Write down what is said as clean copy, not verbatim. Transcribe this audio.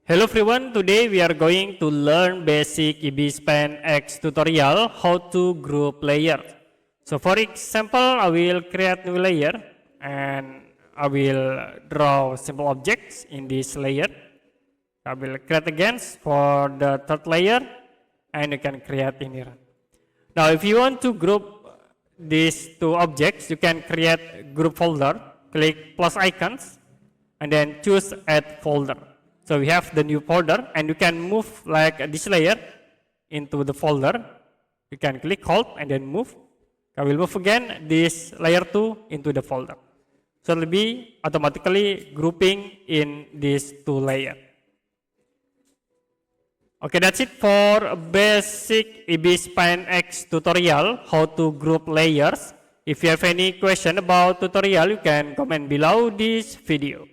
Hello everyone, today we are going to learn basic Ibis Pen X tutorial how to group layer. So for example, I will create new layer and I will draw simple objects in this layer. I will create again for the third layer and you can create in here. Now if you want to group these two objects, you can create group folder, click plus icons and then choose add folder. So we have the new folder and you can move like this layer into the folder. You can click hold and then move. I will move again this layer 2 into the folder. So it will be automatically grouping in these two layers. Okay, that's it for basic Ibis Pen X tutorial, how to group layers. If you have any question about tutorial, you can comment below this video.